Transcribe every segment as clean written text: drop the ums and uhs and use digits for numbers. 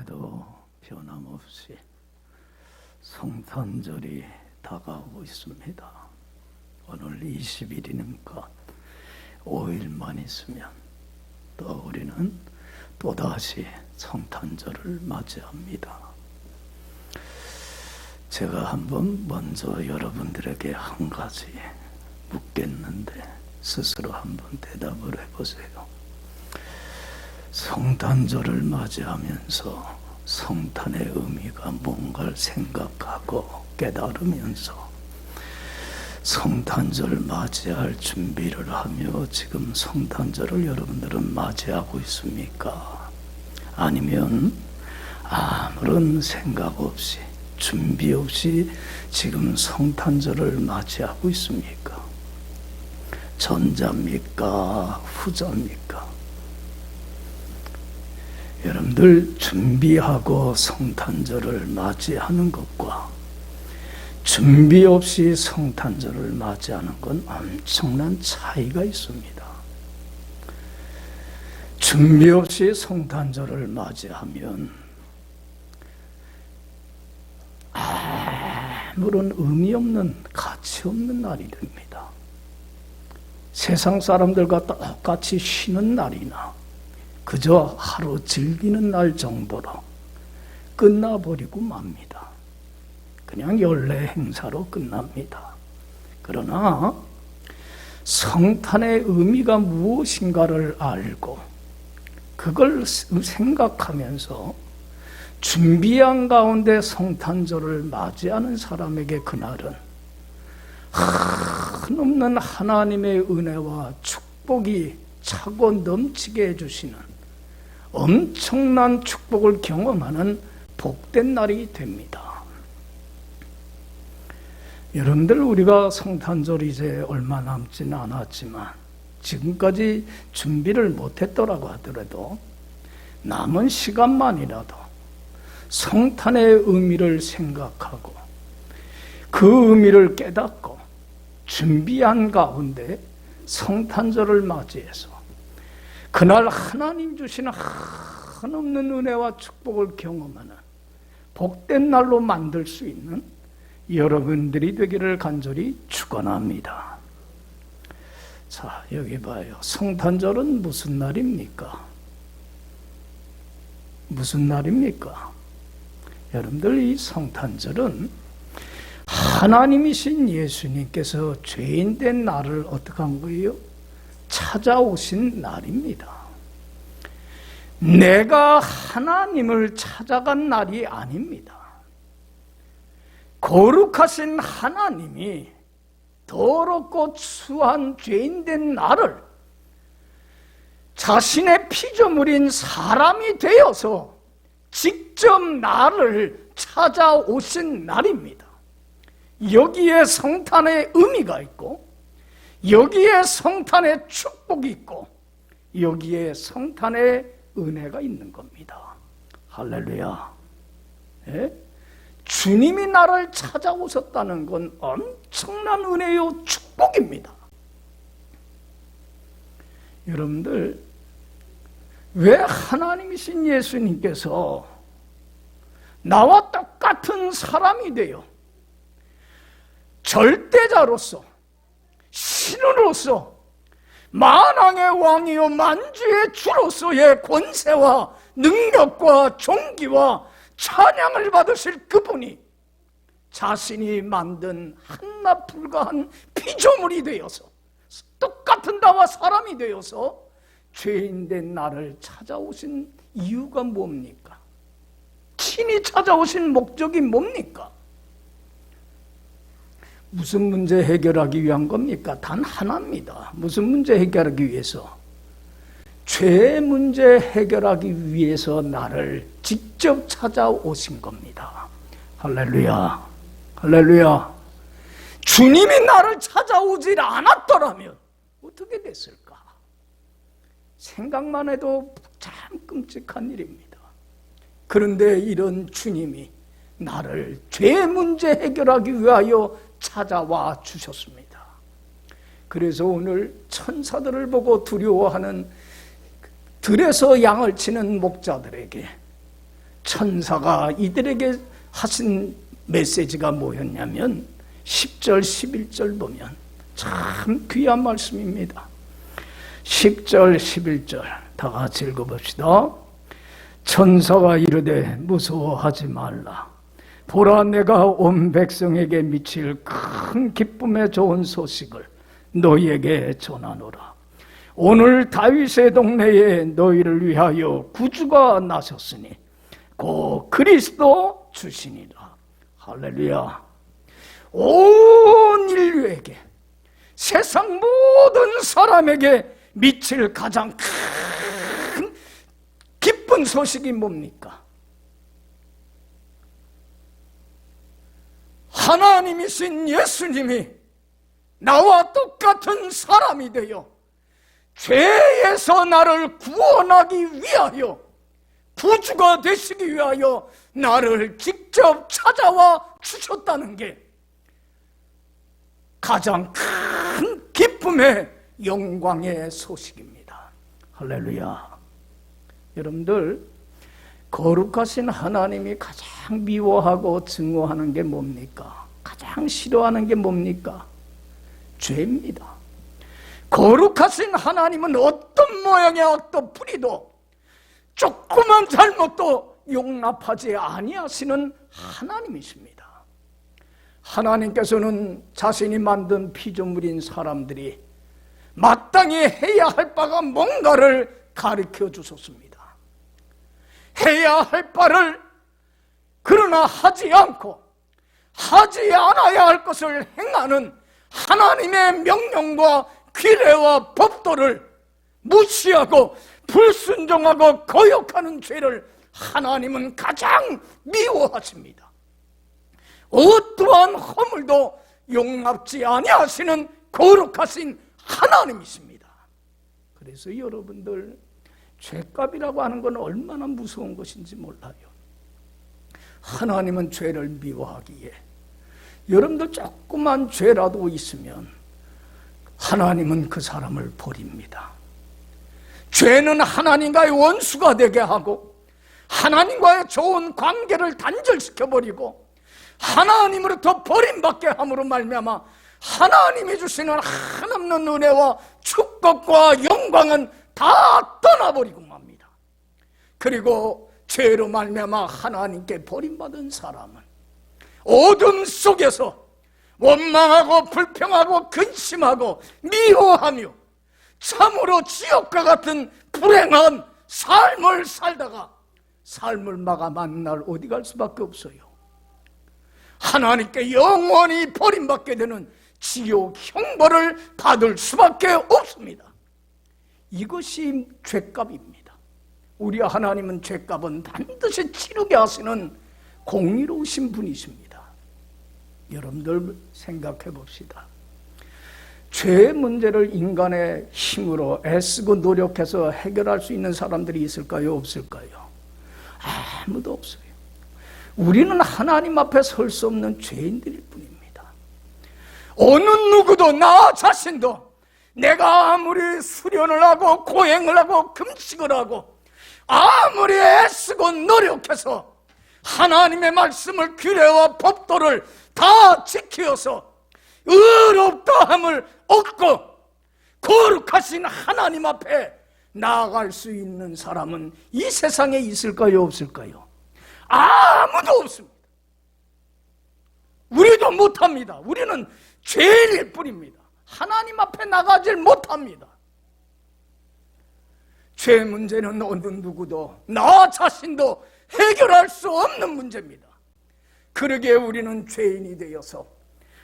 올해도 변함없이 성탄절이 다가오고 있습니다. 오늘 20일이니까 5일만 있으면 또 우리는 또다시 성탄절을 맞이합니다. 제가 한번 먼저 여러분들에게 한 가지 묻겠는데 스스로 한번 대답을 해보세요. 성탄절을 맞이하면서 성탄의 의미가 뭔가를 생각하고 깨달으면서 성탄절 맞이할 준비를 하며 지금 성탄절을 여러분들은 맞이하고 있습니까? 아니면 아무런 생각 없이 준비 없이 지금 성탄절을 맞이하고 있습니까? 전자입니까? 후자입니까? 여러분들 준비하고 성탄절을 맞이하는 것과 준비 없이 성탄절을 맞이하는 건 엄청난 차이가 있습니다. 준비 없이 성탄절을 맞이하면 아무런 의미 없는, 가치 없는 날이 됩니다. 세상 사람들과 똑같이 쉬는 날이나 그저 하루 즐기는 날 정도로 끝나버리고 맙니다. 그냥 연례 행사로 끝납니다. 그러나 성탄의 의미가 무엇인가를 알고 그걸 생각하면서 준비한 가운데 성탄절을 맞이하는 사람에게 그날은 한없는 하나님의 은혜와 축복이 차고 넘치게 해주시는 엄청난 축복을 경험하는 복된 날이 됩니다. 여러분들, 우리가 성탄절 이제 얼마 남지는 않았지만 지금까지 준비를 못했더라고 하더라도 남은 시간만이라도 성탄의 의미를 생각하고 그 의미를 깨닫고 준비한 가운데 성탄절을 맞이해서 그날 하나님 주시는 한없는 은혜와 축복을 경험하는 복된 날로 만들 수 있는 여러분들이 되기를 간절히 축원합니다. 자, 여기 봐요. 성탄절은 무슨 날입니까? 무슨 날입니까? 여러분들, 이 성탄절은 하나님이신 예수님께서 죄인된 나를 어떻게 한 거예요? 찾아오신 날입니다. 내가 하나님을 찾아간 날이 아닙니다. 거룩하신 하나님이 더럽고 추한 죄인된 나를 자신의 피조물인 사람이 되어서 직접 나를 찾아오신 날입니다. 여기에 성탄의 의미가 있고 여기에 성탄의 축복이 있고 여기에 성탄의 은혜가 있는 겁니다. 할렐루야. 예? 주님이 나를 찾아오셨다는 건 엄청난 은혜요 축복입니다. 여러분들, 왜 하나님이신 예수님께서 나와 똑같은 사람이 되어 절대자로서 신으로서 만왕의 왕이요 만주의 주로서의 권세와 능력과 존귀와 찬양을 받으실 그분이 자신이 만든 한낱 불과한 피조물이 되어서 똑같은 나와 사람이 되어서 죄인된 나를 찾아오신 이유가 뭡니까? 친히 찾아오신 목적이 뭡니까? 무슨 문제 해결하기 위한 겁니까? 단 하나입니다. 무슨 문제 해결하기 위해서? 죄 문제 해결하기 위해서 나를 직접 찾아오신 겁니다. 할렐루야. 할렐루야. 주님이 나를 찾아오질 않았더라면 어떻게 됐을까? 생각만 해도 참 끔찍한 일입니다. 그런데 이런 주님이 나를 죄 문제 해결하기 위하여 찾아와 주셨습니다. 그래서 오늘 천사들을 보고 두려워하는 들에서 양을 치는 목자들에게 천사가 이들에게 하신 메시지가 뭐였냐면 10절 11절 보면 참 귀한 말씀입니다. 10절 11절 다 같이 읽어봅시다. 천사가 이르되 무서워하지 말라. 보라, 내가 온 백성에게 미칠 큰 기쁨의 좋은 소식을 너희에게 전하노라. 오늘 다윗의 동네에 너희를 위하여 구주가 나셨으니 곧 그리스도 주시니라. 할렐루야. 온 인류에게, 세상 모든 사람에게 미칠 가장 큰 기쁜 소식이 뭡니까? 하나님이신 예수님이 나와 똑같은 사람이 되어 죄에서 나를 구원하기 위하여, 구주가 되시기 위하여 나를 직접 찾아와 주셨다는 게 가장 큰 기쁨의 영광의 소식입니다. 할렐루야. 여러분들, 거룩하신 하나님이 가장 미워하고 증오하는 게 뭡니까? 가장 싫어하는 게 뭡니까? 죄입니다. 거룩하신 하나님은 어떤 모양의 어떤 뿌리도 조그만 잘못도 용납하지 아니하시는 하나님이십니다. 하나님께서는 자신이 만든 피조물인 사람들이 마땅히 해야 할 바가 뭔가를 가르쳐 주셨습니다. 해야 할 바를 그러나 하지 않고 하지 않아야 할 것을 행하는 하나님의 명령과 규례와 법도를 무시하고 불순종하고 거역하는 죄를 하나님은 가장 미워하십니다. 어떠한 허물도 용납지 아니하시는 거룩하신 하나님이십니다. 그래서 여러분들, 죄값이라고 하는 건 얼마나 무서운 것인지 몰라요. 하나님은 죄를 미워하기에 여러분들 조그만 죄라도 있으면 하나님은 그 사람을 버립니다. 죄는 하나님과의 원수가 되게 하고 하나님과의 좋은 관계를 단절시켜버리고 하나님으로부터 버림받게 함으로 말미암아 하나님이 주시는 한없는 은혜와 축복과 영광은 다 떠나버리고 맙니다. 그리고 죄로 말미암아 하나님께 버림받은 사람은 어둠 속에서 원망하고 불평하고 근심하고 미워하며 참으로 지옥과 같은 불행한 삶을 살다가 삶을 마감한 날 어디 갈 수밖에 없어요. 하나님께 영원히 버림받게 되는 지옥 형벌을 받을 수밖에 없습니다. 이것이 죄값입니다. 우리 하나님은 죄값은 반드시 치르게 하시는 공의로우신 분이십니다. 여러분들 생각해 봅시다. 죄의 문제를 인간의 힘으로 애쓰고 노력해서 해결할 수 있는 사람들이 있을까요? 없을까요? 아무도 없어요. 우리는 하나님 앞에 설 수 없는 죄인들일 뿐입니다. 어느 누구도, 나 자신도 내가 아무리 수련을 하고 고행을 하고 금식을 하고 아무리 애쓰고 노력해서 하나님의 말씀을, 규례와 법도를 다 지켜서 의롭다함을 얻고 거룩하신 하나님 앞에 나아갈 수 있는 사람은 이 세상에 있을까요? 없을까요? 아무도 없습니다. 우리도 못합니다. 우리는 죄인일 뿐입니다. 하나님 앞에 나가질 못합니다. 죄 문제는 어느 누구도, 나 자신도 해결할 수 없는 문제입니다. 그러기에 우리는 죄인이 되어서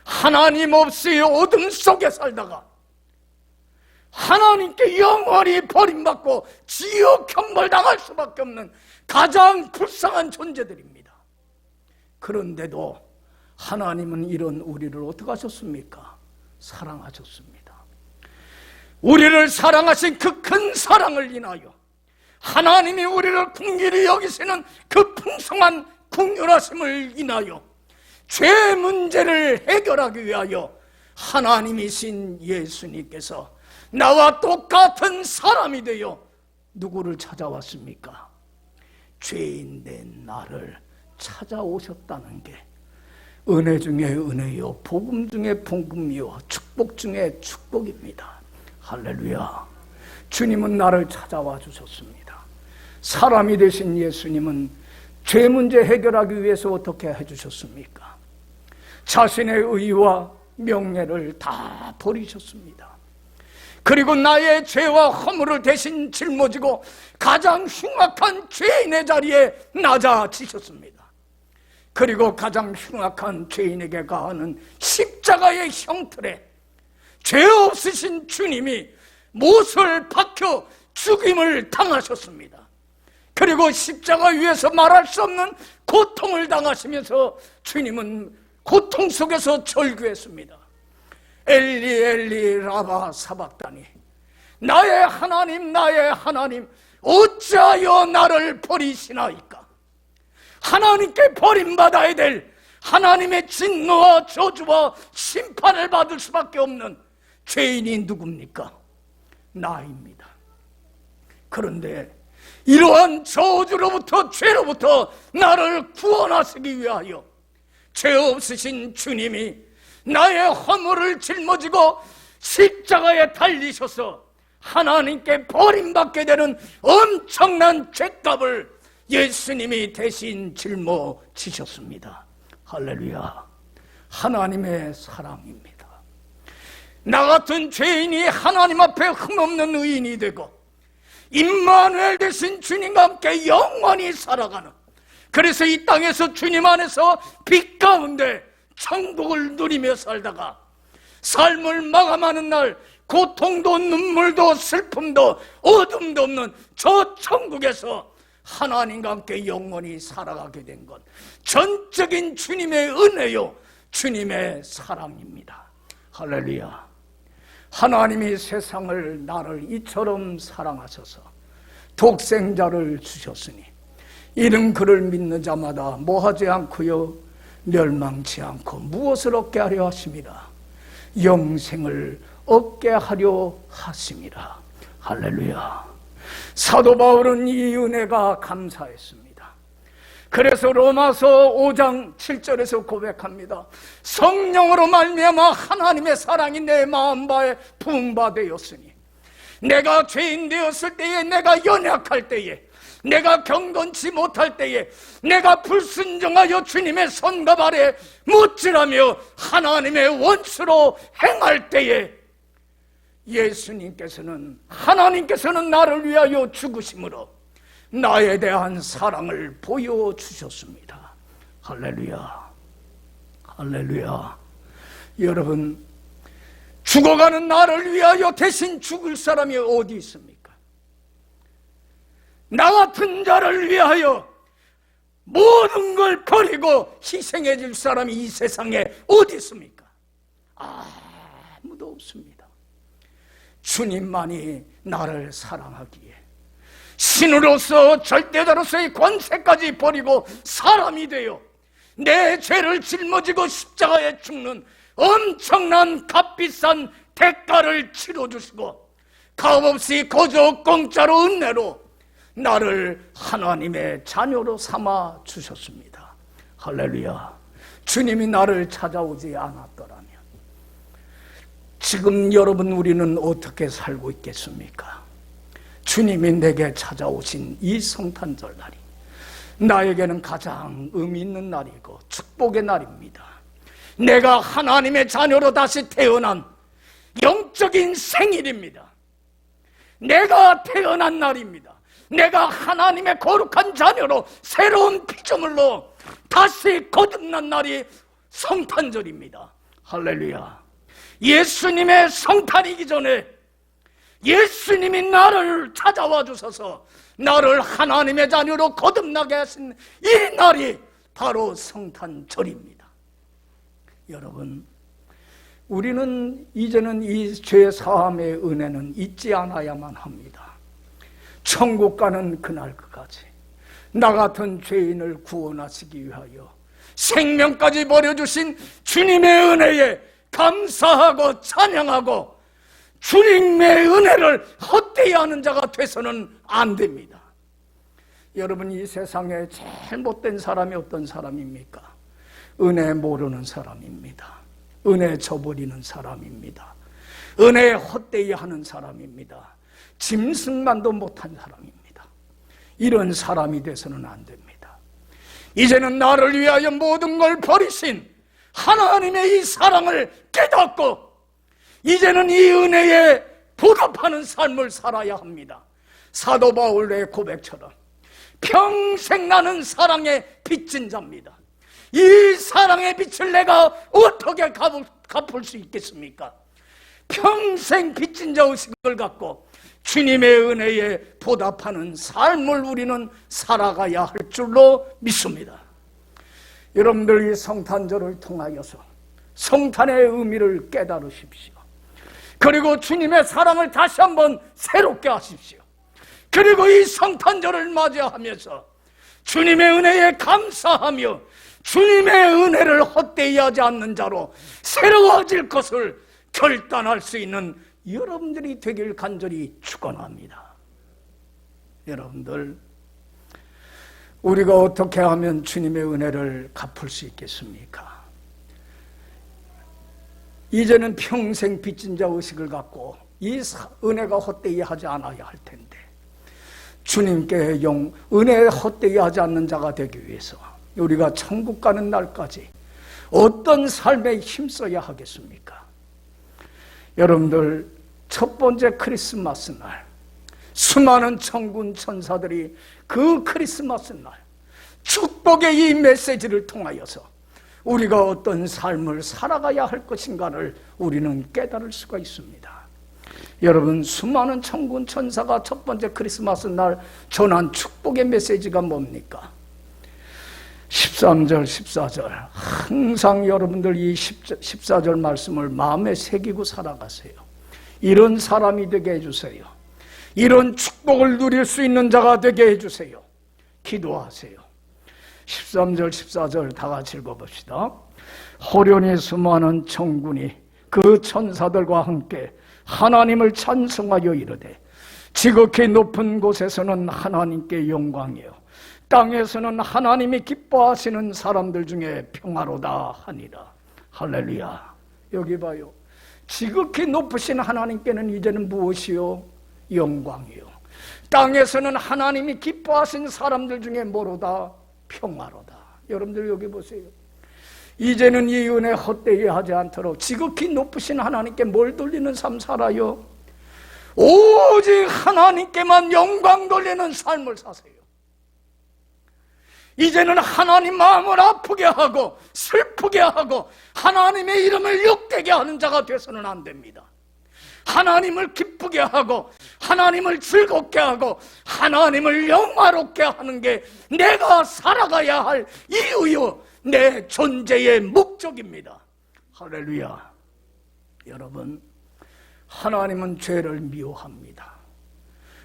하나님 없이 어둠 속에 살다가 하나님께 영원히 버림받고 지옥 형벌 당할 수밖에 없는 가장 불쌍한 존재들입니다. 그런데도 하나님은 이런 우리를 어떻게 하셨습니까? 사랑하셨습니다. 우리를 사랑하신 그 큰 사랑을 인하여 하나님이 우리를 긍휼히 여기시는 그 풍성한 긍휼하심을 인하여 죄 문제를 해결하기 위하여 하나님이신 예수님께서 나와 똑같은 사람이 되어 누구를 찾아왔습니까? 죄인 된 나를 찾아오셨다는 게 은혜 중에 은혜요, 복음 중에 복음이요, 축복 중에 축복입니다. 할렐루야. 주님은 나를 찾아와 주셨습니다. 사람이 되신 예수님은 죄 문제 해결하기 위해서 어떻게 해주셨습니까? 자신의 의와 명예를 다 버리셨습니다. 그리고 나의 죄와 허물을 대신 짊어지고 가장 흉악한 죄인의 자리에 낮아지셨습니다. 그리고 가장 흉악한 죄인에게 가하는 십자가의 형틀에 죄 없으신 주님이 못을 박혀 죽임을 당하셨습니다. 그리고 십자가 위에서 말할 수 없는 고통을 당하시면서 주님은 고통 속에서 절규했습니다. 엘리 엘리 라바 사박다니, 나의 하나님 나의 하나님 어찌하여 나를 버리시나이까. 하나님께 버림받아야 될, 하나님의 진노와 저주와 심판을 받을 수밖에 없는 죄인이 누굽니까? 나입니다. 그런데 이러한 저주로부터, 죄로부터 나를 구원하시기 위하여 죄 없으신 주님이 나의 허물을 짊어지고 십자가에 달리셔서 하나님께 버림받게 되는 엄청난 죄값을 예수님이 대신 짊어지셨습니다. 할렐루야. 하나님의 사랑입니다. 나 같은 죄인이 하나님 앞에 흠없는 의인이 되고 임마누엘 되신 주님과 함께 영원히 살아가는, 그래서 이 땅에서 주님 안에서 빛 가운데 천국을 누리며 살다가 삶을 마감하는 날 고통도 눈물도 슬픔도 어둠도 없는 저 천국에서 하나님과 함께 영원히 살아가게 된 것, 전적인 주님의 은혜요, 주님의 사랑입니다. 할렐루야. 하나님이 세상을 나를 이처럼 사랑하셔서 독생자를 주셨으니 이는 그를 믿는 자마다 뭐하지 않고요 멸망치 않고 무엇을 얻게 하려 하심이라, 영생을 얻게 하려 하심이라. 할렐루야. 사도 바울은 이 은혜가 감사했습니다. 그래서 로마서 5장 7절에서 고백합니다. 성령으로 말미암아 하나님의 사랑이 내 마음바에 부음바되었으니 내가 죄인 되었을 때에, 내가 연약할 때에, 내가 경건치 못할 때에, 내가 불순종하여 주님의 손과 발에 묻지라며 하나님의 원수로 행할 때에 예수님께서는, 하나님께서는 나를 위하여 죽으심으로 나에 대한 사랑을 보여주셨습니다. 할렐루야. 할렐루야. 여러분, 죽어가는 나를 위하여 대신 죽을 사람이 어디 있습니까? 나 같은 자를 위하여 모든 걸 버리고 희생해 줄 사람이 이 세상에 어디 있습니까? 아무도 없습니다. 주님만이 나를 사랑하기에 신으로서 절대자로서의 권세까지 버리고 사람이 되어 내 죄를 짊어지고 십자가에 죽는 엄청난 값비싼 대가를 치러주시고 값없이 거저 공짜로 은혜로 나를 하나님의 자녀로 삼아 주셨습니다. 할렐루야. 주님이 나를 찾아오지 않았더라면 지금 여러분, 우리는 어떻게 살고 있겠습니까? 주님이 내게 찾아오신 이 성탄절 날이 나에게는 가장 의미 있는 날이고 축복의 날입니다. 내가 하나님의 자녀로 다시 태어난 영적인 생일입니다. 내가 태어난 날입니다. 내가 하나님의 거룩한 자녀로 새로운 피조물로 다시 거듭난 날이 성탄절입니다. 할렐루야. 예수님의 성탄이기 전에 예수님이 나를 찾아와 주셔서 나를 하나님의 자녀로 거듭나게 하신 이 날이 바로 성탄절입니다. 여러분, 우리는 이제는 이 죄 사함의 은혜는 잊지 않아야만 합니다. 천국 가는 그날까지 나 같은 죄인을 구원하시기 위하여 생명까지 버려주신 주님의 은혜에 감사하고 찬양하고 주님의 은혜를 헛되이 하는 자가 돼서는 안 됩니다. 여러분, 이 세상에 제일 못된 사람이 어떤 사람입니까? 은혜 모르는 사람입니다. 은혜 저버리는 사람입니다. 은혜에 헛되이 하는 사람입니다. 짐승만도 못한 사람입니다. 이런 사람이 돼서는 안 됩니다. 이제는 나를 위하여 모든 걸 버리신 하나님의 이 사랑을 깨닫고 이제는 이 은혜에 보답하는 삶을 살아야 합니다. 사도 바울의 고백처럼 평생 나는 사랑에 빚진 자입니다. 이 사랑의 빚을 내가 어떻게 갚을 수 있겠습니까? 평생 빚진 자 의식을 갖고 주님의 은혜에 보답하는 삶을 우리는 살아가야 할 줄로 믿습니다. 여러분들, 이 성탄절을 통하여서 성탄의 의미를 깨달으십시오. 그리고 주님의 사랑을 다시 한번 새롭게 하십시오. 그리고 이 성탄절을 맞이하면서 주님의 은혜에 감사하며 주님의 은혜를 헛되이 하지 않는 자로 새로워질 것을 결단할 수 있는 여러분들이 되길 간절히 축원합니다. 여러분들, 우리가 어떻게 하면 주님의 은혜를 갚을 수 있겠습니까? 이제는 평생 빚진 자 의식을 갖고 이 은혜가 헛되이 하지 않아야 할 텐데, 주님께 은혜에 헛되이 하지 않는 자가 되기 위해서 우리가 천국 가는 날까지 어떤 삶에 힘써야 하겠습니까? 여러분들, 첫 번째 크리스마스 날 수많은 천군 천사들이 그 크리스마스 날 축복의 이 메시지를 통하여서 우리가 어떤 삶을 살아가야 할 것인가를 우리는 깨달을 수가 있습니다. 여러분, 수많은 천군 천사가 첫 번째 크리스마스 날 전한 축복의 메시지가 뭡니까? 13절, 14절. 항상 여러분들 이 14절 말씀을 마음에 새기고 살아가세요. 이런 사람이 되게 해주세요. 이런 축복을 누릴 수 있는 자가 되게 해주세요. 기도하세요. 13절, 14절 다 같이 읽어봅시다. 호련히 수많은 천군이 그 천사들과 함께 하나님을 찬송하여 이르되, 지극히 높은 곳에서는 하나님께 영광이요, 땅에서는 하나님이 기뻐하시는 사람들 중에 평화로다 하니라. 할렐루야. 여기 봐요. 지극히 높으신 하나님께는 이제는 무엇이요? 영광이요. 땅에서는 하나님이 기뻐하신 사람들 중에 뭐로다? 평화로다. 여러분들 여기 보세요. 이제는 이 은혜 헛되이 하지 않도록 지극히 높으신 하나님께 뭘 돌리는 삶 살아요? 오직 하나님께만 영광 돌리는 삶을 사세요. 이제는 하나님 마음을 아프게 하고 슬프게 하고 하나님의 이름을 욕되게 하는 자가 되서는 안 됩니다. 하나님을 기쁘게 하고 하나님을 즐겁게 하고 하나님을 영화롭게 하는 게 내가 살아가야 할 이유요, 내 존재의 목적입니다. 할렐루야. 여러분, 하나님은 죄를 미워합니다.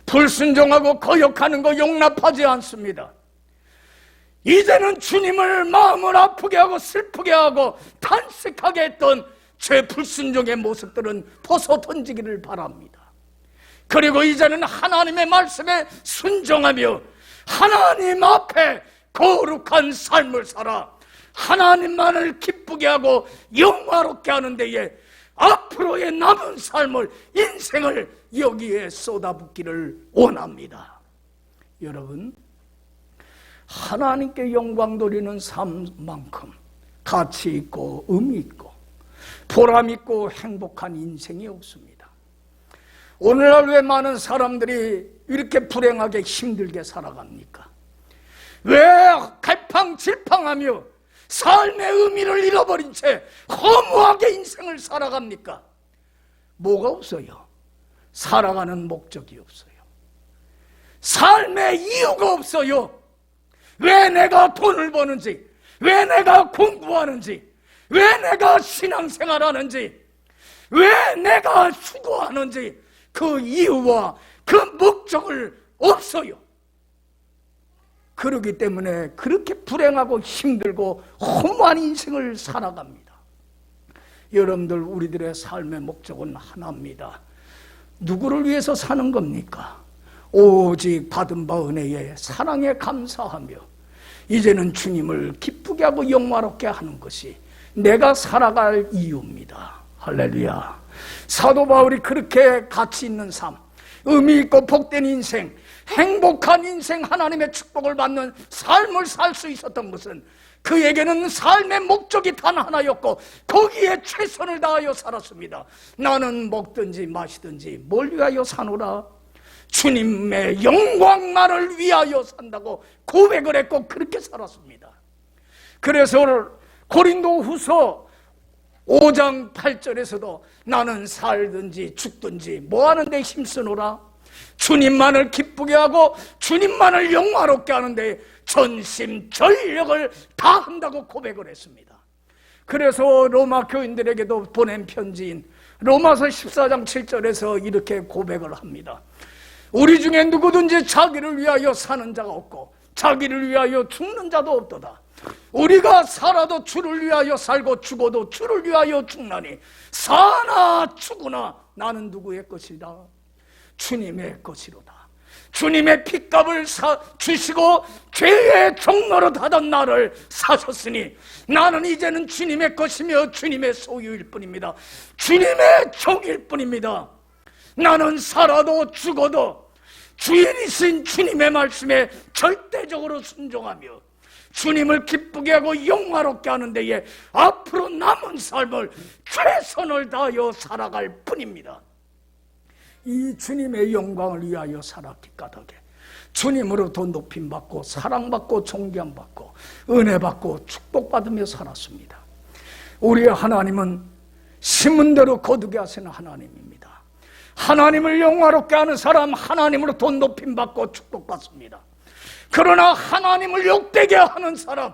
불순종하고 거역하는 거 용납하지 않습니다. 이제는 주님을 마음을 아프게 하고 슬프게 하고 탄식하게 했던 죄 불순종의 모습들은 벗어 던지기를 바랍니다. 그리고 이제는 하나님의 말씀에 순종하며 하나님 앞에 거룩한 삶을 살아 하나님만을 기쁘게 하고 영화롭게 하는 데에 앞으로의 남은 삶을, 인생을 여기에 쏟아붓기를 원합니다. 여러분, 하나님께 영광 돌리는 삶만큼 가치 있고 의미 있고 보람 있고 행복한 인생이 없습니다. 오늘날 왜 많은 사람들이 이렇게 불행하게 힘들게 살아갑니까? 왜 갈팡질팡하며 삶의 의미를 잃어버린 채 허무하게 인생을 살아갑니까? 뭐가 없어요? 살아가는 목적이 없어요. 삶의 이유가 없어요. 왜 내가 돈을 버는지, 왜 내가 공부하는지, 왜 내가 신앙생활하는지, 왜 내가 수고하는지 그 이유와 그 목적을 없어요. 그렇기 때문에 그렇게 불행하고 힘들고 허무한 인생을 살아갑니다. 여러분들, 우리들의 삶의 목적은 하나입니다. 누구를 위해서 사는 겁니까? 오직 받은 바 은혜에 사랑에 감사하며 이제는 주님을 기쁘게 하고 영화롭게 하는 것이 내가 살아갈 이유입니다. 할렐루야. 사도 바울이 그렇게 가치 있는 삶, 의미 있고 복된 인생, 행복한 인생, 하나님의 축복을 받는 삶을 살 수 있었던 것은 그에게는 삶의 목적이 단 하나였고 거기에 최선을 다하여 살았습니다. 나는 먹든지 마시든지 뭘 위하여 사노라? 주님의 영광만을 위하여 산다고 고백을 했고 그렇게 살았습니다. 그래서 고린도 후서 5장 8절에서도 나는 살든지 죽든지 뭐 하는 데 힘쓰노라? 주님만을 기쁘게 하고 주님만을 영화롭게 하는데 전심 전력을 다한다고 고백을 했습니다. 그래서 로마 교인들에게도 보낸 편지인 로마서 14장 7절에서 이렇게 고백을 합니다. 우리 중에 누구든지 자기를 위하여 사는 자가 없고 자기를 위하여 죽는 자도 없도다. 우리가 살아도 주를 위하여 살고 죽어도 주를 위하여 죽나니 사나 죽으나 나는 누구의 것이다? 주님의 것이로다. 주님의 핏값을 주시고 죄의 종노릇 하던 나를 사셨으니 나는 이제는 주님의 것이며 주님의 소유일 뿐입니다. 주님의 종일 뿐입니다. 나는 살아도 죽어도 주인이신 주님의 말씀에 절대적으로 순종하며 주님을 기쁘게 하고 영화롭게 하는 데에 앞으로 남은 삶을 최선을 다하여 살아갈 뿐입니다. 이 주님의 영광을 위하여 살았기 까닭에 주님으로부터 높임받고 사랑받고 존경받고 은혜받고 축복받으며 살았습니다. 우리의 하나님은 심은 대로 거두게 하시는 하나님입니다. 하나님을 영화롭게 하는 사람 하나님으로부터 높임받고 축복받습니다. 그러나 하나님을 욕되게 하는 사람,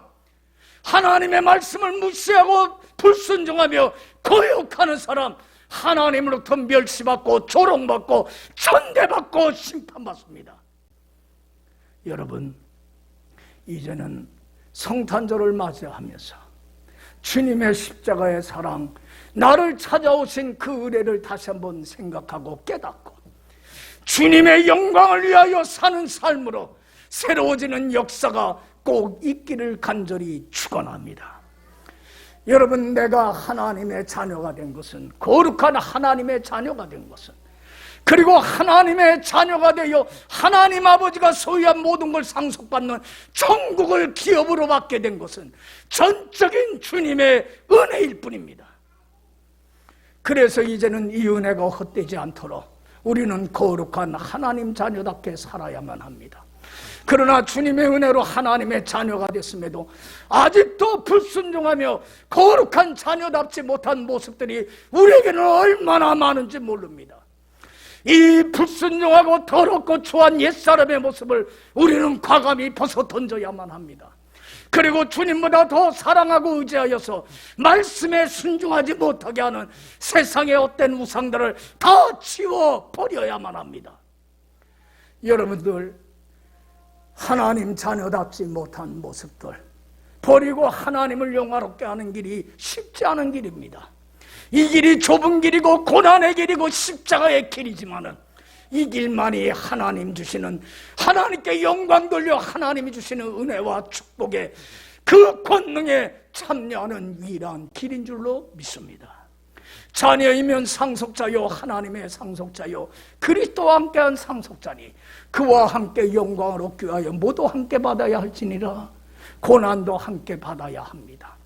하나님의 말씀을 무시하고 불순종하며 거역하는 사람 하나님으로부터 멸시받고 조롱받고 천대받고 심판받습니다. 여러분, 이제는 성탄절을 맞이하면서 주님의 십자가의 사랑, 나를 찾아오신 그 은혜를 다시 한번 생각하고 깨닫고 주님의 영광을 위하여 사는 삶으로 새로워지는 역사가 꼭 있기를 간절히 축원합니다. 여러분, 내가 하나님의 자녀가 된 것은, 거룩한 하나님의 자녀가 된 것은, 그리고 하나님의 자녀가 되어 하나님 아버지가 소유한 모든 걸 상속받는 천국을 기업으로 받게 된 것은 전적인 주님의 은혜일 뿐입니다. 그래서 이제는 이 은혜가 헛되지 않도록 우리는 거룩한 하나님 자녀답게 살아야만 합니다. 그러나 주님의 은혜로 하나님의 자녀가 됐음에도 아직도 불순종하며 거룩한 자녀답지 못한 모습들이 우리에게는 얼마나 많은지 모릅니다. 이 불순종하고 더럽고 추한 옛사람의 모습을 우리는 과감히 벗어 던져야만 합니다. 그리고 주님보다 더 사랑하고 의지하여서 말씀에 순종하지 못하게 하는 세상의 헛된 우상들을 다 치워버려야만 합니다. 여러분들, 하나님 자녀답지 못한 모습들 버리고 하나님을 영화롭게 하는 길이 쉽지 않은 길입니다. 이 길이 좁은 길이고 고난의 길이고 십자가의 길이지만은 이 길만이 하나님 주시는, 하나님께 영광 돌려 하나님이 주시는 은혜와 축복의 그 권능에 참여하는 유일한 길인 줄로 믿습니다. 자녀이면 상속자요, 하나님의 상속자요, 그리스도와 함께한 상속자니 그와 함께 영광을 얻기 위하여 모두 함께 받아야 할지니라. 고난도 함께 받아야 합니다.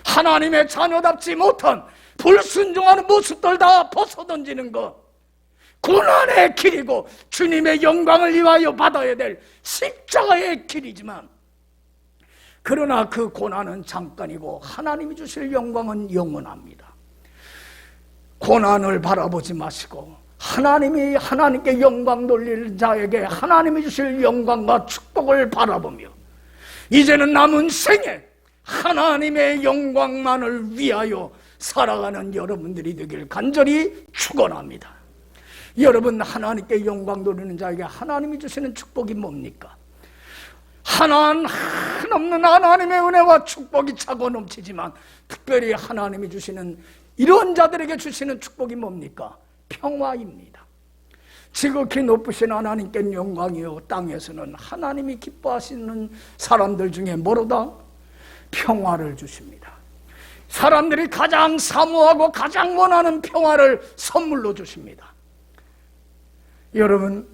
하나님의 자녀답지 못한 불순종하는 모습들 다 벗어던지는 것, 고난의 길이고 주님의 영광을 위하여 받아야 될 십자가의 길이지만, 그러나 그 고난은 잠깐이고 하나님이 주실 영광은 영원합니다. 고난을 바라보지 마시고 하나님께 영광 돌릴 자에게 하나님이 주실 영광과 축복을 바라보며 이제는 남은 생에 하나님의 영광만을 위하여 살아가는 여러분들이 되길 간절히 축원합니다. 여러분, 하나님께 영광 돌리는 자에게 하나님이 주시는 축복이 뭡니까? 한없는 하나님의 은혜와 축복이 차고 넘치지만 특별히 하나님이 주시는, 이런 자들에게 주시는 축복이 뭡니까? 평화입니다. 지극히 높으신 하나님께 영광이요, 땅에서는 하나님이 기뻐하시는 사람들 중에 뭐로다? 평화를 주십니다. 사람들이 가장 사모하고 가장 원하는 평화를 선물로 주십니다. 여러분,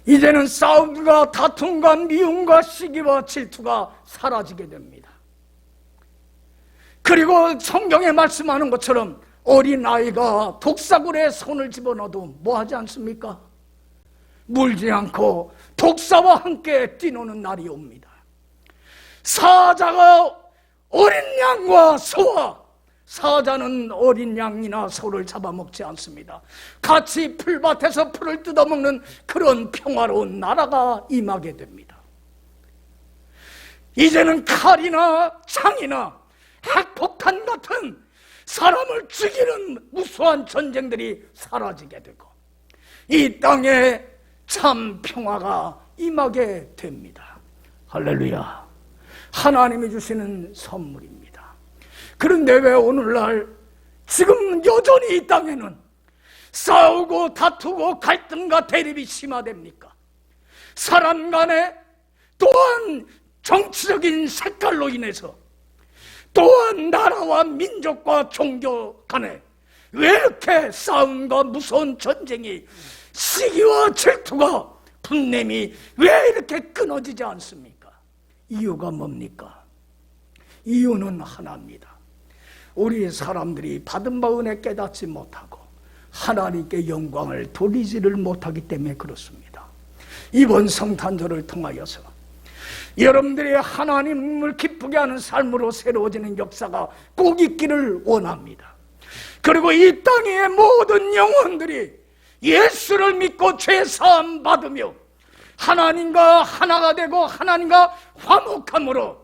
이제는 싸움과 다툼과 미움과 시기와 질투가 사라지게 됩니다. 그리고 성경에 말씀하는 것처럼 어린아이가 독사굴에 손을 집어넣어도 뭐하지 않습니까? 물지 않고 독사와 함께 뛰노는 날이 옵니다. 사자가 어린 양과 소와, 사자는 어린 양이나 소를 잡아먹지 않습니다. 같이 풀밭에서 풀을 뜯어먹는 그런 평화로운 나라가 임하게 됩니다. 이제는 칼이나 창이나 핵폭탄 같은 사람을 죽이는 무수한 전쟁들이 사라지게 되고 이 땅에 참 평화가 임하게 됩니다. 할렐루야. 하나님이 주시는 선물입니다. 그런데 왜 오늘날 지금 여전히 이 땅에는 싸우고 다투고 갈등과 대립이 심화됩니까? 사람 간에, 또한 정치적인 색깔로 인해서, 또한 나라와 민족과 종교 간에 왜 이렇게 싸움과 무서운 전쟁이, 시기와 질투가, 분냄이 왜 이렇게 끊어지지 않습니까? 이유가 뭡니까? 이유는 하나입니다. 우리 사람들이 받은 바 은혜 깨닫지 못하고 하나님께 영광을 돌리지를 못하기 때문에 그렇습니다. 이번 성탄절을 통하여서 여러분들이 하나님을 기쁘게 하는 삶으로 새로워지는 역사가 꼭 있기를 원합니다. 그리고 이 땅의 모든 영혼들이 예수를 믿고 죄 사함 받으며 하나님과 하나가 되고 하나님과 화목함으로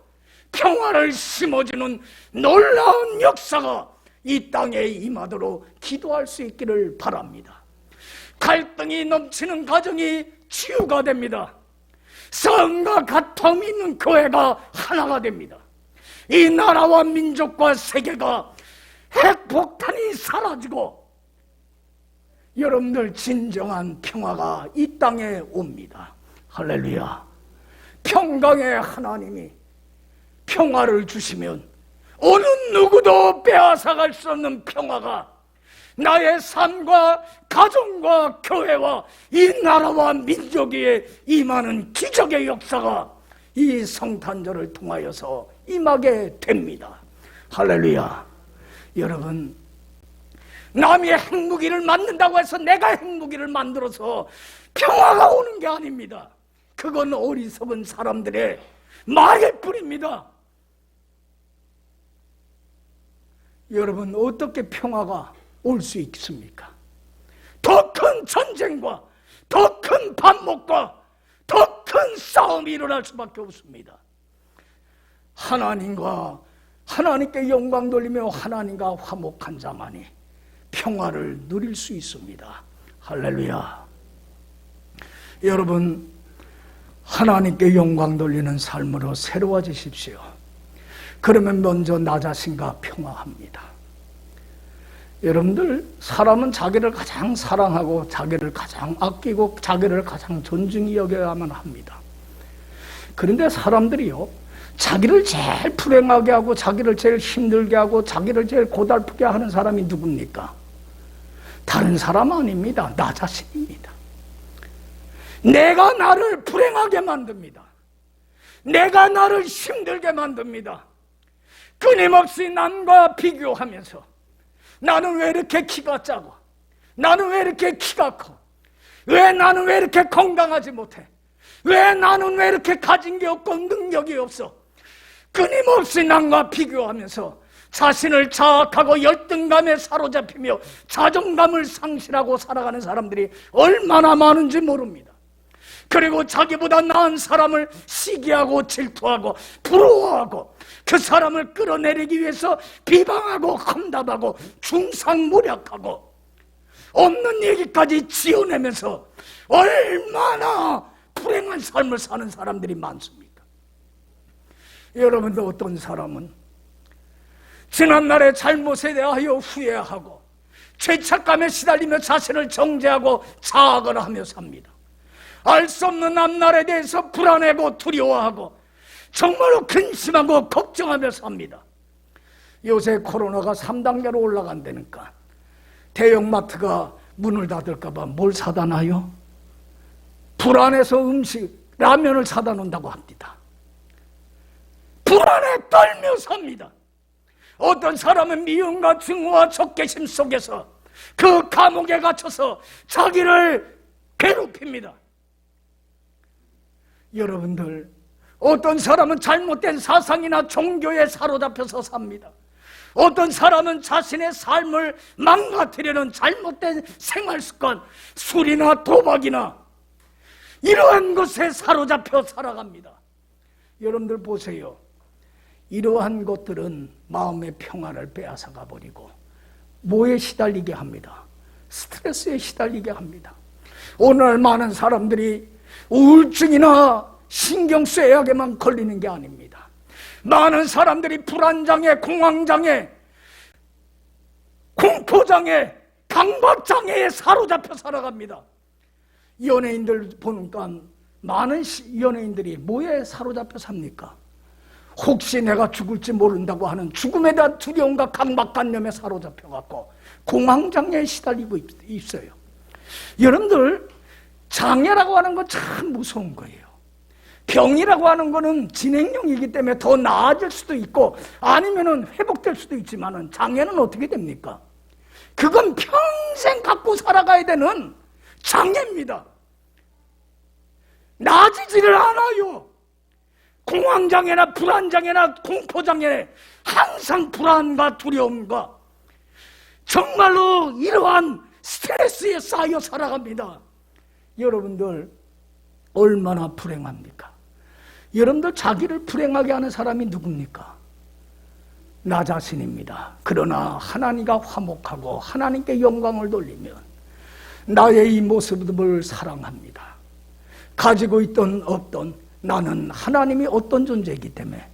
평화를 심어주는 놀라운 역사가 이 땅에 임하도록 기도할 수 있기를 바랍니다. 갈등이 넘치는 가정이 치유가 됩니다. 싸움과 다툼이 있는 교회가 하나가 됩니다. 이 나라와 민족과 세계가 핵폭탄이 사라지고 여러분들 진정한 평화가 이 땅에 옵니다. 할렐루야. 평강의 하나님이 평화를 주시면 어느 누구도 빼앗아갈 수 없는 평화가 나의 삶과 가정과 교회와 이 나라와 민족 위에 임하는 기적의 역사가 이 성탄절을 통하여서 임하게 됩니다. 할렐루야. 여러분, 남이 핵무기를 만든다고 해서 내가 핵무기를 만들어서 평화가 오는 게 아닙니다. 그건 어리석은 사람들의 말일 뿐입니다. 여러분, 어떻게 평화가 올 수 있습니까? 더 큰 전쟁과 더 큰 반목과 더 큰 싸움이 일어날 수밖에 없습니다. 하나님께 영광 돌리며 하나님과 화목한 자만이 평화를 누릴 수 있습니다. 할렐루야. 여러분, 하나님께 영광 돌리는 삶으로 새로워지십시오. 그러면 먼저 나 자신과 평화합니다. 여러분들, 사람은 자기를 가장 사랑하고 자기를 가장 아끼고 자기를 가장 존중히 여겨야만 합니다. 그런데 사람들이요, 자기를 제일 불행하게 하고 자기를 제일 힘들게 하고 자기를 제일 고달프게 하는 사람이 누굽니까? 다른 사람 아닙니다. 나 자신입니다. 내가 나를 불행하게 만듭니다. 내가 나를 힘들게 만듭니다. 끊임없이 남과 비교하면서 나는 왜 이렇게 키가 작아? 나는 왜 이렇게 키가 커? 나는 왜 이렇게 건강하지 못해? 나는 왜 이렇게 가진 게 없고 능력이 없어? 끊임없이 남과 비교하면서 자신을 자학하고 열등감에 사로잡히며 자존감을 상실하고 살아가는 사람들이 얼마나 많은지 모릅니다. 그리고 자기보다 나은 사람을 시기하고 질투하고 부러워하고 그 사람을 끌어내리기 위해서 비방하고 험담하고 중상모략하고 없는 얘기까지 지어내면서 얼마나 불행한 삶을 사는 사람들이 많습니까? 여러분도 어떤 사람은 지난날의 잘못에 대하여 후회하고 죄책감에 시달리며 자신을 정죄하고 자학을 하며 삽니다. 알 수 없는 앞날에 대해서 불안해하고 두려워하고 정말로 근심하고 걱정하며 삽니다. 요새 코로나가 3단계로 올라간다니까 대형마트가 문을 닫을까 봐 뭘 사다 놔요? 불안해서 라면을 사다 놓는다고 합니다. 불안에 떨며 삽니다. 어떤 사람은 미움과 증오와 적개심 속에서 그 감옥에 갇혀서 자기를 괴롭힙니다. 여러분들, 어떤 사람은 잘못된 사상이나 종교에 사로잡혀서 삽니다. 어떤 사람은 자신의 삶을 망가뜨리는 잘못된 생활습관, 술이나 도박이나 이러한 것에 사로잡혀 살아갑니다. 여러분들 보세요. 이러한 것들은 마음의 평화를 빼앗아가 버리고 뭐에 시달리게 합니다? 스트레스에 시달리게 합니다. 오늘 많은 사람들이 우울증이나 신경쇠약에만 걸리는 게 아닙니다. 많은 사람들이 불안장애, 공황장애, 공포장애, 강박장애에 사로잡혀 살아갑니다. 연예인들 보니까 많은 연예인들이 뭐에 사로잡혀 삽니까? 혹시 내가 죽을지 모른다고 하는 죽음에 대한 두려움과 강박관념에 사로잡혀갖고 공황장애에 시달리고 있어요. 여러분들, 장애라고 하는 건 참 무서운 거예요. 병이라고 하는 거는 진행형이기 때문에 더 나아질 수도 있고 아니면은 회복될 수도 있지만은 장애는 어떻게 됩니까? 그건 평생 갖고 살아가야 되는 장애입니다. 나아지지를 않아요. 공황장애나 불안장애나 공포장애, 항상 불안과 두려움과 정말로 이러한 스트레스에 쌓여 살아갑니다. 여러분들 얼마나 불행합니까? 여러분들 자기를 불행하게 하는 사람이 누굽니까? 나 자신입니다. 그러나 하나님과 화목하고 하나님께 영광을 돌리면 나의 이 모습을 사랑합니다. 가지고 있던 없던 나는 하나님이 어떤 존재이기 때문에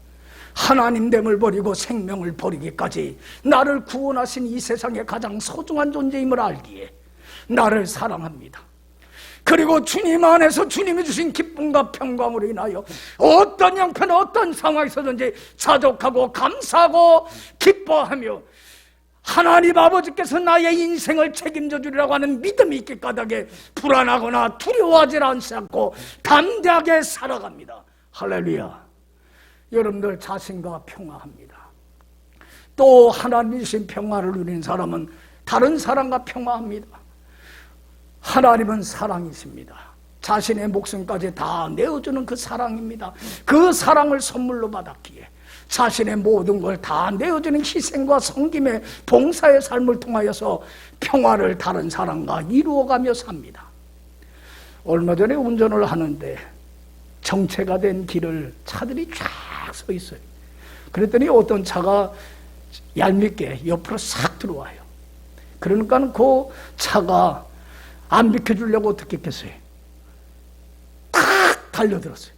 하나님됨을 버리고 생명을 버리기까지 나를 구원하신 이 세상의 가장 소중한 존재임을 알기에 나를 사랑합니다. 그리고 주님 안에서 주님이 주신 기쁨과 평강으로 인하여 어떤 형편 어떤 상황에서든지 자족하고 감사하고 기뻐하며 하나님 아버지께서 나의 인생을 책임져 주리라고 하는 믿음이 있기 까닭에 불안하거나 두려워하지 않고 담대하게 살아갑니다. 할렐루야. 여러분들 자신과 평화합니다. 또 하나님 주신 평화를 누리는 사람은 다른 사람과 평화합니다. 하나님은 사랑이십니다. 자신의 목숨까지 다 내어주는 그 사랑입니다. 그 사랑을 선물로 받았기에 자신의 모든 걸 다 내어주는 희생과 섬김의 봉사의 삶을 통하여서 평화를 다른 사람과 이루어가며 삽니다. 얼마 전에 운전을 하는데 정체가 된 길을 차들이 쫙 서 있어요. 그랬더니 어떤 차가 얄밉게 옆으로 싹 들어와요. 그러니까 그 차가 안 비켜주려고 어떻게 했겠어요? 탁 달려들었어요.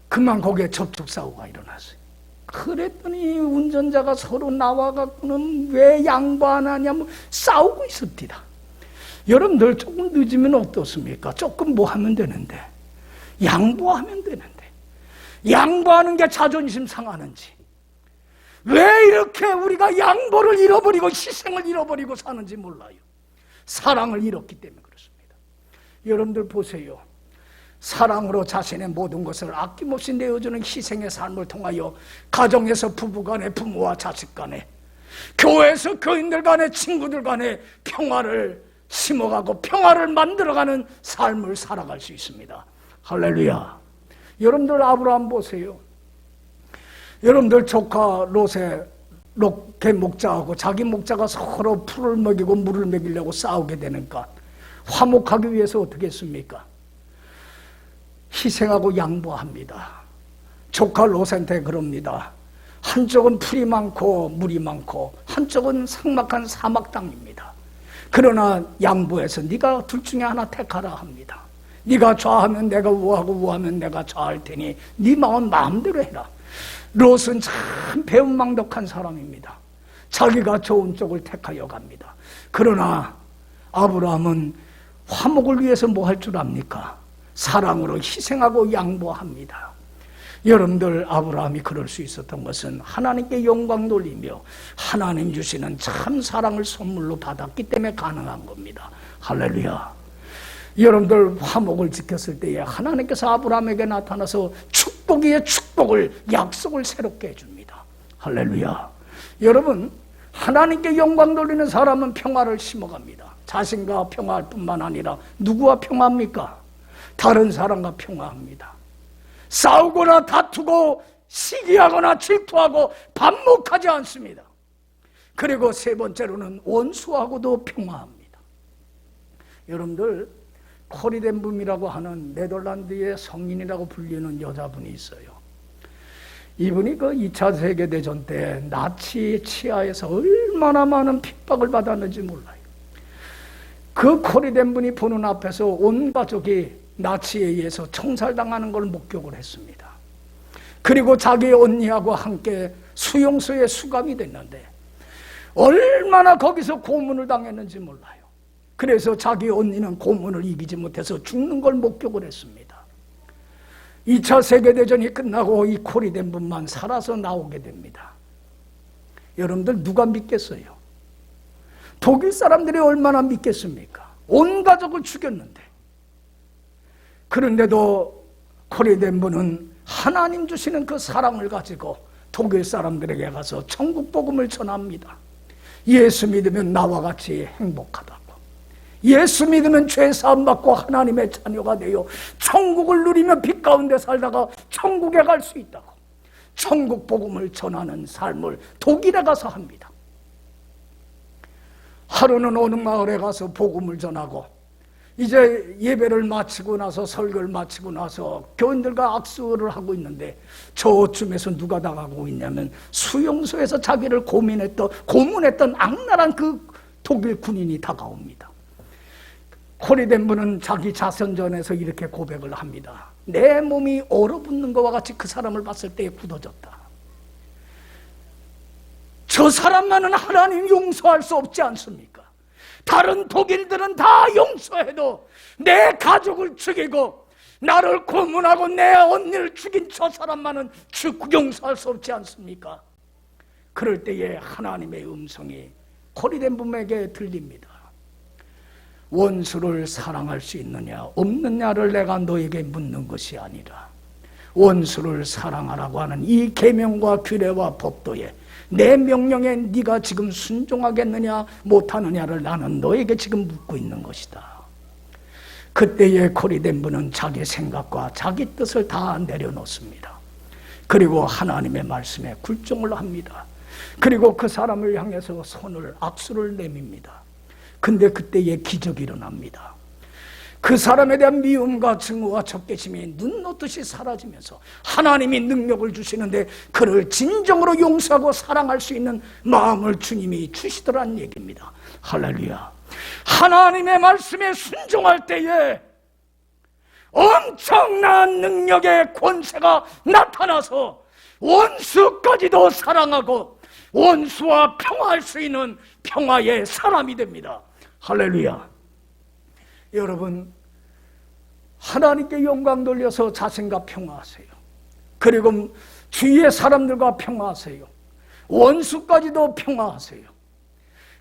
그만 거기에 접촉사고가 일어났어요. 그랬더니 운전자가 서로 나와갖고는 왜 양보 안 하냐면 싸우고 있습니다. 여러분들 조금 늦으면 어떻습니까? 조금 뭐 하면 되는데 양보하면 되는데 양보하는 게 자존심 상하는지 왜 이렇게 우리가 양보를 잃어버리고 희생을 잃어버리고 사는지 몰라요. 사랑을 잃었기 때문에 그렇습니다. 여러분들 보세요. 사랑으로 자신의 모든 것을 아낌없이 내어주는 희생의 삶을 통하여 가정에서 부부간에 부모와 자식 간에 교회에서 교인들 간에 친구들 간에 평화를 심어가고 평화를 만들어가는 삶을 살아갈 수 있습니다. 할렐루야. 여러분들 아브라함 보세요. 여러분들 조카 롯의 목자하고 자기 목자가 서로 풀을 먹이고 물을 먹이려고 싸우게 되니까 화목하기 위해서 어떻게 했습니까? 희생하고 양보합니다. 조카 롯한테 그럽니다. 한쪽은 풀이 많고 물이 많고 한쪽은 삭막한 사막 땅입니다. 그러나 양보해서 네가 둘 중에 하나 택하라 합니다. 네가 좌하면 내가 우하고 우하면 내가 좌할 테니 네 마음대로 해라. 롯은 참 배은망덕한 사람입니다. 자기가 좋은 쪽을 택하여 갑니다. 그러나 아브라함은 화목을 위해서 뭐 할 줄 압니까? 사랑으로 희생하고 양보합니다. 여러분들, 아브라함이 그럴 수 있었던 것은 하나님께 영광 돌리며 하나님 주시는 참 사랑을 선물로 받았기 때문에 가능한 겁니다. 할렐루야. 여러분들, 화목을 지켰을 때에 하나님께서 아브라함에게 나타나서 축복 위에 축복을, 약속을 새롭게 해줍니다. 할렐루야. 여러분, 하나님께 영광 돌리는 사람은 평화를 심어갑니다. 자신과 평화할 뿐만 아니라 누구와 평화합니까? 다른 사람과 평화합니다. 싸우거나 다투고 시기하거나 질투하고 반목하지 않습니다. 그리고 세 번째로는 원수하고도 평화합니다. 여러분들, 코리덴붐이라고 하는 네덜란드의 성인이라고 불리는 여자분이 있어요. 이분이 그 2차 세계대전 때 나치 치하에서 얼마나 많은 핍박을 받았는지 몰라요. 그 코리덴분이 보는 앞에서 온 가족이 나치에 의해서 총살당하는 걸 목격을 했습니다. 그리고 자기 언니하고 함께 수용소에 수감이 됐는데 얼마나 거기서 고문을 당했는지 몰라요. 그래서 자기 언니는 고문을 이기지 못해서 죽는 걸 목격을 했습니다. 2차 세계대전이 끝나고 이 코리덴분만 살아서 나오게 됩니다. 여러분들, 누가 믿겠어요? 독일 사람들이 얼마나 믿겠습니까? 온 가족을 죽였는데. 그런데도 코리덴분은 하나님 주시는 그 사랑을 가지고 독일 사람들에게 가서 천국 복음을 전합니다. 예수 믿으면 나와 같이 행복하다고, 예수 믿으면 죄 사함 받고 하나님의 자녀가 되어 천국을 누리며 빛 가운데 살다가 천국에 갈 수 있다고, 천국 복음을 전하는 삶을 독일에 가서 합니다. 하루는 어느 마을에 가서 복음을 전하고 이제 예배를 마치고 나서, 설교를 마치고 나서 교인들과 악수를 하고 있는데 저쯤에서 누가 다가오고 있냐면 수용소에서 자기를 고문했던 악랄한 그 독일 군인이 다가옵니다. 코리덴분은 자기 자선전에서 이렇게 고백을 합니다. 내 몸이 얼어붙는 것과 같이 그 사람을 봤을 때에 굳어졌다. 저 사람만은 하나님 용서할 수 없지 않습니까? 다른 독일들은 다 용서해도 내 가족을 죽이고 나를 고문하고 내 언니를 죽인 저 사람만은 용서할 수 없지 않습니까? 그럴 때에 하나님의 음성이 코리덴분에게 들립니다. 원수를 사랑할 수 있느냐 없느냐를 내가 너에게 묻는 것이 아니라 원수를 사랑하라고 하는 이 계명과 규례와 법도에 내 명령에 네가 지금 순종하겠느냐 못하느냐를 나는 너에게 지금 묻고 있는 것이다. 그때에 코리덴분은 자기 생각과 자기 뜻을 다 내려놓습니다. 그리고 하나님의 말씀에 굴종을 합니다. 그리고 그 사람을 향해서 악수를 내밉니다. 근데 그때에 기적이 일어납니다. 그 사람에 대한 미움과 증오와 적개심이 눈 놓듯이 사라지면서 하나님이 능력을 주시는데 그를 진정으로 용서하고 사랑할 수 있는 마음을 주님이 주시더란 얘기입니다. 할렐루야. 하나님의 말씀에 순종할 때에 엄청난 능력의 권세가 나타나서 원수까지도 사랑하고 원수와 평화할 수 있는 평화의 사람이 됩니다. 할렐루야. 여러분, 하나님께 영광 돌려서 자신과 평화하세요. 그리고 주위의 사람들과 평화하세요. 원수까지도 평화하세요.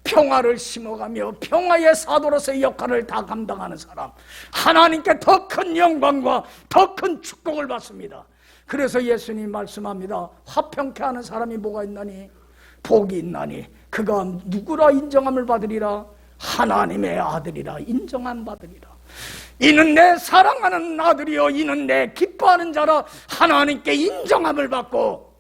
평화를 심어가며 평화의 사도로서의 역할을 다 감당하는 사람, 하나님께 더 큰 영광과 더 큰 축복을 받습니다. 그래서 예수님 말씀합니다. 화평케 하는 사람이 뭐가 있나니? 복이 있나니 그가 누구라 인정함을 받으리라? 하나님의 아들이라 인정함 받으리라. 이는 내 사랑하는 아들이요 이는 내 기뻐하는 자라 하나님께 인정함을 받고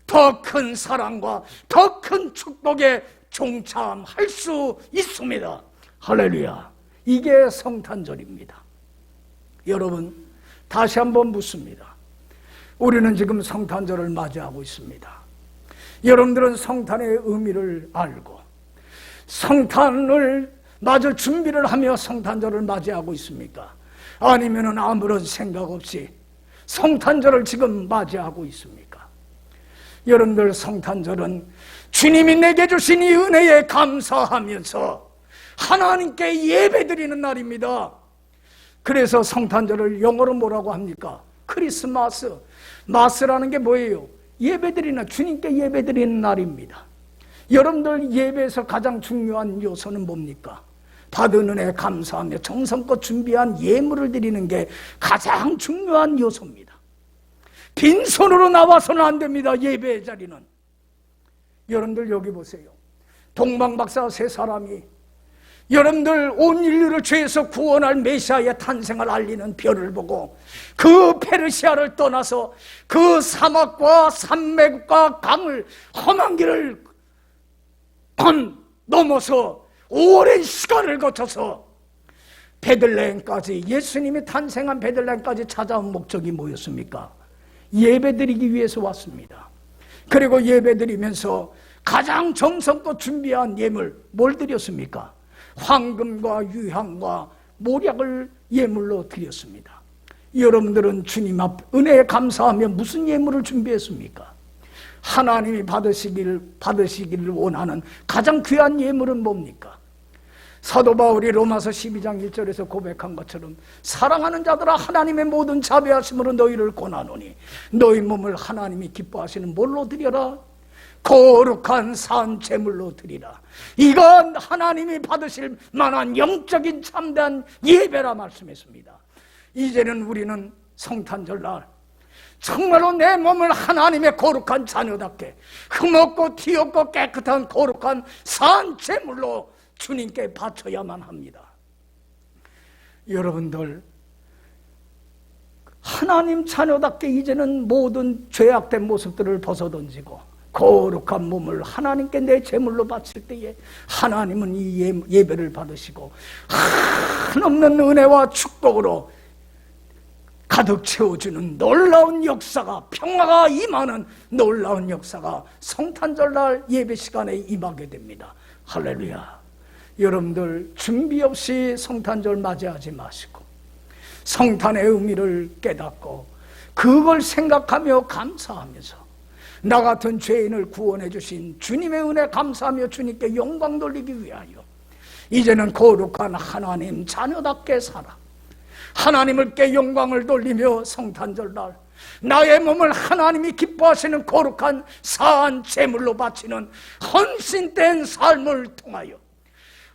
더 큰 사랑과 더 큰 축복에 종참할 수 있습니다. 할렐루야. 이게 성탄절입니다. 여러분, 다시 한번 묻습니다. 우리는 지금 성탄절을 맞이하고 있습니다. 여러분들은 성탄의 의미를 알고 성탄을 맞을 준비를 하며 성탄절을 맞이하고 있습니까? 아니면 아무런 생각 없이 성탄절을 지금 맞이하고 있습니까? 여러분들, 성탄절은 주님이 내게 주신 이 은혜에 감사하면서 하나님께 예배드리는 날입니다. 그래서 성탄절을 영어로 뭐라고 합니까? 크리스마스. 마스라는 게 뭐예요? 예배드리는, 주님께 예배드리는 날입니다. 여러분들 예배에서 가장 중요한 요소는 뭡니까? 받은 은혜 감사하며 정성껏 준비한 예물을 드리는 게 가장 중요한 요소입니다. 빈손으로 나와서는 안 됩니다. 예배의 자리는. 여러분들 여기 보세요. 동방박사 세 사람이 여러분들 온 인류를 죄에서 구원할 메시아의 탄생을 알리는 별을 보고 그 페르시아를 떠나서 그 사막과 산맥과 강을 험한 길을 넘어서 오랜 시간을 거쳐서 베들레헴까지, 예수님이 탄생한 베들레헴까지 찾아온 목적이 뭐였습니까? 예배드리기 위해서 왔습니다. 그리고 예배드리면서 가장 정성껏 준비한 예물 뭘 드렸습니까? 황금과 유향과 모략을 예물로 드렸습니다. 여러분들은 주님 앞 은혜에 감사하며 무슨 예물을 준비했습니까? 하나님이 받으시기를 원하는 가장 귀한 예물은 뭡니까? 사도 바울이 로마서 12장 1절에서 고백한 것처럼 사랑하는 자들아 하나님의 모든 자비하심으로 너희를 권하노니 너희 몸을 하나님이 기뻐하시는 뭘로 드려라? 거룩한 산 제물로 드리라. 이건 하나님이 받으실 만한 영적인 참된 예배라 말씀했습니다. 이제는 우리는 성탄절날 정말로 내 몸을 하나님의 거룩한 자녀답게 흠없고 티없고 깨끗한 거룩한 산 제물로 주님께 바쳐야만 합니다. 여러분들 하나님 자녀답게 이제는 모든 죄악된 모습들을 벗어던지고 거룩한 몸을 하나님께 내 제물로 바칠 때에 하나님은 이 예배를 받으시고 한없는 은혜와 축복으로 가득 채워주는 놀라운 역사가, 평화가 임하는 놀라운 역사가 성탄절날 예배 시간에 임하게 됩니다. 할렐루야. 여러분들 준비 없이 성탄절 맞이하지 마시고 성탄의 의미를 깨닫고 그걸 생각하며 감사하면서 나 같은 죄인을 구원해 주신 주님의 은혜 감사하며 주님께 영광 돌리기 위하여 이제는 거룩한 하나님 자녀답게 살아 하나님께 영광을 돌리며 성탄절날 나의 몸을 하나님이 기뻐하시는 거룩한 사한 제물로 바치는 헌신된 삶을 통하여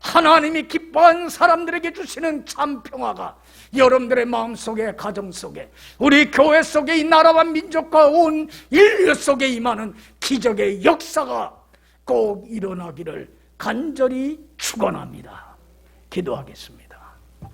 하나님이 기뻐한 사람들에게 주시는 참 평화가 여러분들의 마음속에, 가정 속에, 우리 교회 속에, 이 나라와 민족과 온 인류 속에 임하는 기적의 역사가 꼭 일어나기를 간절히 축원합니다. 기도하겠습니다.